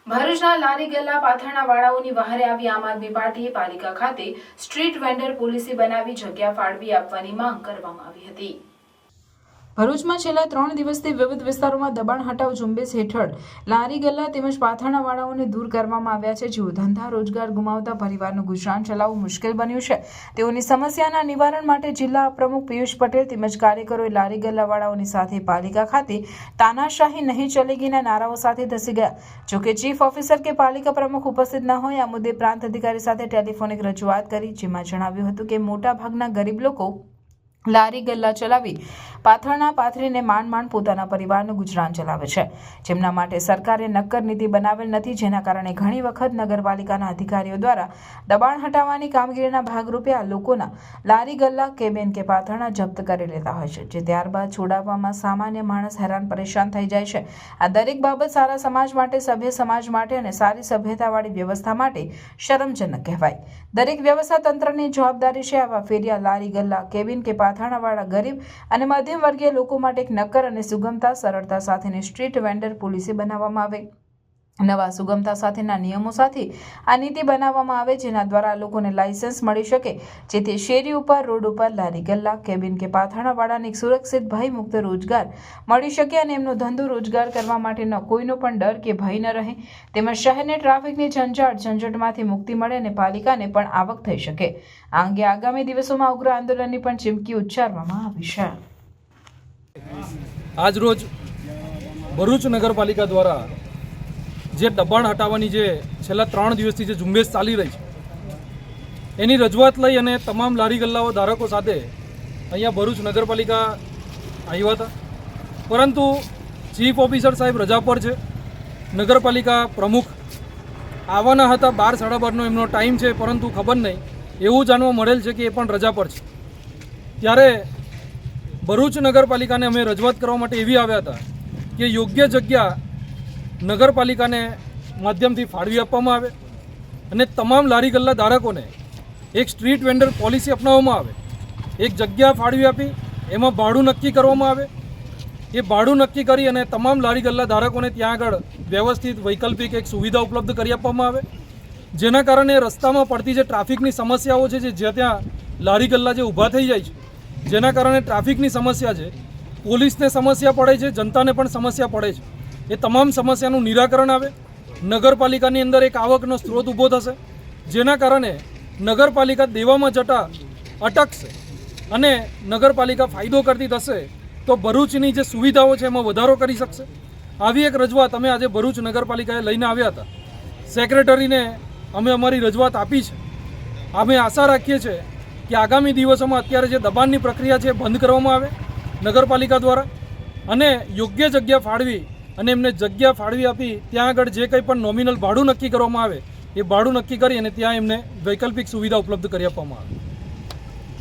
ભરૂચના લારી ગલ્લા પાથરણા વાળાઓની વહારે આવી આમ આદમી પાર્ટીએ પાલિકા ખાતે સ્ટ્રીટ વેન્ડર પોલિસી બનાવી જગ્યા ફાળવી આપવાની માંગ કરવામાં આવી હતી। ભરૂચમાં છેલ્લા 3 દિવસથી વિવિધ વિસ્તારોમાં દબાણ હટાવ ઝુંબેશ હેઠળ લારી ગલ્લા તેમજ પાથરણા વાળાઓને દૂર કરવામાં આવ્યા છે, જેઓ ધંધા રોજગાર ગુમાવતા પરિવારનું ગુજરાન ચલાવવું મુશ્કેલ બન્યું છે। તેઓની સમસ્યાના નિવારણ માટે જિલ્લા પ્રમુખ પિયુષ પટેલ તેમજ કાર્યકરોએ લારી ગલ્લા વાળાઓની સાથે પાલિકા ખાતે તાનાશાહી નહીં ચલેગીના નારાઓ સાથે ધસી ગયા। જોકે ચીફ ઓફિસર કે પાલિકા પ્રમુખ ઉપસ્થિત ન હોય આ મુદ્દે પ્રાંત અધિકારી સાથે ટેલિફોનિક રજૂઆત કરી, જેમાં જણાવ્યું હતું કે મોટા ભાગના ગરીબ લોકો લારી ગલ્લા ચલાવી પાથરણા પાથરીને માંડ પોતાના પરિવારનું ગુજરાન ચલાવે છે, જેમના માટે સરકારે નક્કર નીતિ બનાવેલ નથી, જેના કારણે ઘણી વખત નગરપાલિકાના અધિકારીઓ દ્વારા દબાણ હટાવવાની કામગીરીના ભાગરૂપે આ લોકોના લારી ગલ્લા કેબિન કે પાથરણા જપ્ત કરી લેતા હોય છે, જે ત્યારબાદ છોડાવવામાં સામાન્ય માણસ હેરાન પરેશાન થઈ જાય છે। આ દરેક બાબત સારા સમાજ માટે, સભ્ય સમાજ માટે અને સારી સભ્યતાવાળી વ્યવસ્થા માટે શરમજનક કહેવાય। દરેક વ્યવસ્થા તંત્રની જવાબદારી છે આવા ફેરિયા, લારી ગલ્લા, કેબિન કે પાથરણાવાળા ગરીબ અને મધ્યમ વર્ગીય લોકો માટે એક નક્કર અને સુગમતા સરળતા સાથેની સ્ટ્રીટ વેન્ડર પોલિસી બનાવવામાં આવે। નવા સુગમતા સાથેના નિયમો સાથે આ નીતિ બનાવવામાં આવે, જેના દ્વારા લોકોને લાયસન્સ મળી શકે, જેથી શેરી ઉપર, રોડ ઉપર લારી ગલ્લા, કેબિન કે પાથરણાવાળાને એક સુરક્ષિત ભયમુક્ત રોજગાર મળી શકે અને એમનો ધંધો રોજગાર કરવા માટેનો કોઈનો પણ ડર કે ભય ન રહે, તેમજ શહેરને ટ્રાફિકની ઝંઝટમાંથી મુક્તિ મળે અને પાલિકાને પણ આવક થઈ શકે। આ અંગે આગામી દિવસોમાં ઉગ્ર આંદોલનની પણ ચીમકી ઉચ્ચારવામાં આવી છે। આજ રોજ ભરૂચ નગરપાલિકા દ્વારા જે દબાણ હટાવવાની જે છેલ્લા 3 દિવસથી જે ઝુંબેશ ચાલી રહી છે, એની રજૂઆત લઈ અને તમામ લારી ગલ્લાઓ ધારકો સાથે અહીંયા ભરૂચ નગરપાલિકા આવ્યા હતા, પરંતુ ચીફ ઓફિસર સાહેબ રજા પર છે। નગરપાલિકા પ્રમુખ આવવાના હતા, 12 સાડા 12નો એમનો ટાઈમ છે, પરંતુ ખબર નહીં, એવું જાણવા મળેલ છે કે એ પણ રજા પર છે। ત્યારે ભરૂચ નગરપાલિકાને અમે રજૂઆત કરવા માટે એવી આવ્યા હતા કે યોગ્ય જગ્યા નગરપાલિકાને માધ્યમથી ફાળવી આપવામાં આવે અને તમામ લારી ગલ્લા ધારકોને એક સ્ટ્રીટ વેન્ડર પોલિસી અપનાવવામાં આવે। એક જગ્યા ફાળવી આપી એમાં ભાડું નક્કી કરવામાં આવે, એ ભાડું નક્કી કરી અને તમામ લારી ગલ્લા ધારકોને ત્યાં આગળ વ્યવસ્થિત વૈકલ્પિક એક સુવિધા ઉપલબ્ધ કરી આપવામાં આવે, જેના કારણે રસ્તામાં પડતી જે ટ્રાફિકની સમસ્યાઓ છે, જે ત્યાં લારી ગલ્લા જે ઊભા થઈ જાય છે, જેના કારણે ટ્રાફિકની સમસ્યા છે, પોલીસને સમસ્યા પડે છે, જનતાને પણ સમસ્યા પડે છે, એ તમામ સમસ્યાનું નિરાકરણ આવે। નગરપાલિકાની અંદર એક આવકનો સ્ત્રોત ઊભો થશે, જેના કારણે નગરપાલિકા દેવામાં જતા અટકશે અને નગરપાલિકા ફાયદો કરતી થશે તો ભરૂચની જે સુવિધાઓ છે એમાં વધારો કરી શકશે। આવી એક રજૂઆત અમે આજે ભરૂચ નગરપાલિકાએ લઈને આવ્યા હતા। સેક્રેટરીને અમે અમારી રજૂઆત આપી છે। અમે આશા રાખીએ છીએ કે આગામી દિવસોમાં અત્યારે જે દબાણની પ્રક્રિયા છે બંધ કરવામાં આવે નગરપાલિકા દ્વારા અને યોગ્ય જગ્યા ફાળવી અને એમને જગ્યા ફાળવી આપી ત્યાં આગળ જે કંઈ પણ નોમિનલ ભાડું નક્કી કરવામાં આવે એ ભાડું નક્કી કરી અને ત્યાં એમને વૈકલ્પિક સુવિધા ઉપલબ્ધ કરી આપવામાં આવે।